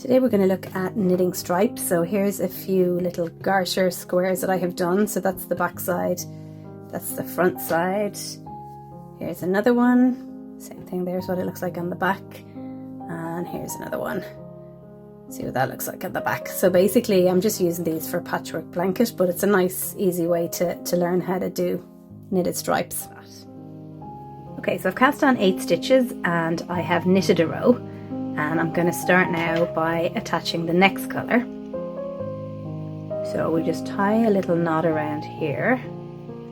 Today we're going to look at knitting stripes. So here's a few little garter squares that I have done. So that's the back side, that's the front side. Here's another one, same thing, there's what it looks like on the back. And here's another one. See what that looks like at the back. So basically I'm just using these for a patchwork blanket, but it's a nice easy way to learn how to do knitted stripes. Okay, so I've cast on 8 stitches and I have knitted a row. And I'm going to start now by attaching the next colour. So we just tie a little knot around here,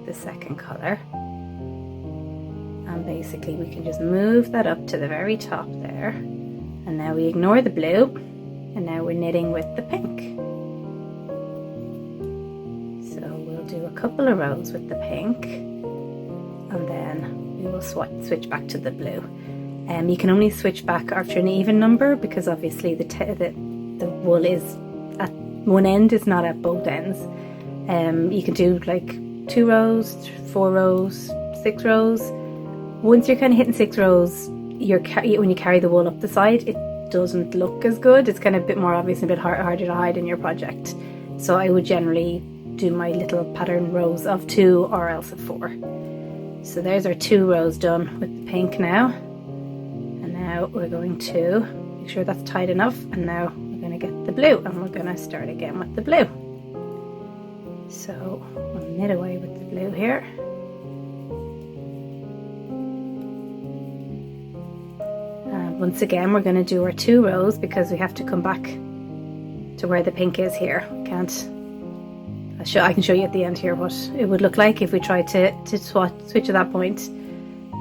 the second colour, and basically we can just move that up to the very top there, and now we ignore the blue, and now we're knitting with the pink. So we'll do a couple of rows with the pink, and then we will switch back to the blue. You can only switch back after an even number because obviously the wool is at one end, it's not at both ends. You can do like 2 rows, 4 rows, 6 rows. Once you're kind of hitting 6 rows, when you carry the wool up the side, it doesn't look as good. It's kind of a bit more obvious and a bit harder to hide in your project. So I would generally do my little pattern rows of 2 or else of 4. So there's our 2 rows done with the pink now. Now we're going to make sure that's tight enough, and now we're going to get the blue and we're going to start again with the blue. So we'll knit away with the blue here. And once again we're going to do our 2 rows because we have to come back to where the pink is here. We can't. I can show you at the end here what it would look like if we tried to switch at that point.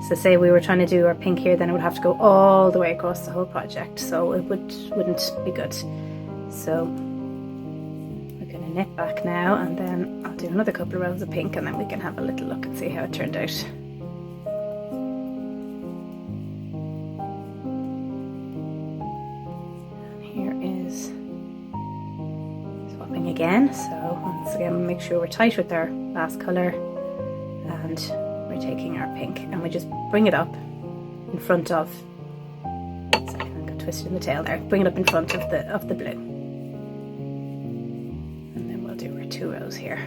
So say we were trying to do our pink here, then it would have to go all the way across the whole project, so it wouldn't be good. So we're going to knit back now, and then I'll do another couple of rows of pink, and then we can have a little look and see how it turned out. And here is swapping again. So once again, make sure we're tight with our last colour, and we're taking our pink and we just bring it up in front of, sorry, I got twisted in the tail there, bring it up in front of the blue, and then we'll do our 2 rows here.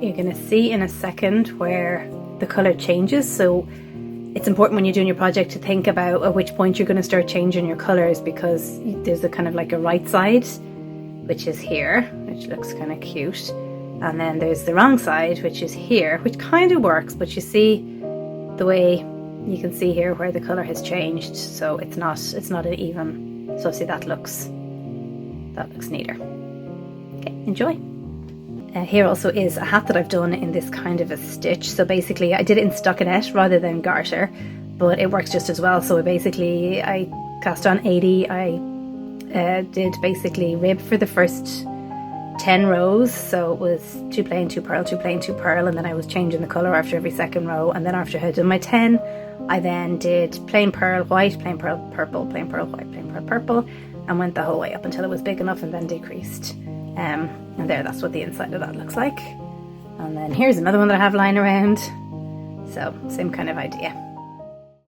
You're going to see in a second where the colour changes, so it's important when you're doing your project to think about at which point you're going to start changing your colours, because there's a kind of like a right side, which is here, which looks kind of cute, and then there's the wrong side, which is here, which kind of works, but you see the way you can see here where the colour has changed, so it's not an even, so see that looks neater. Okay, enjoy. Here also is a hat that I've done in this kind of a stitch. So basically I did it in stockinette rather than garter, but it works just as well. So basically I cast on 80, I did basically rib for the first 10 rows. So it was 2 plain, 2 purl, 2 plain, 2 purl, and then I was changing the colour after every second row. And then after I had done my 10, I then did plain purl white, plain purl purple, plain purl white, plain purl purple, and went the whole way up until it was big enough and then decreased. And there, that's what the inside of that looks like. And then here's another one that I have lying around. So same kind of idea.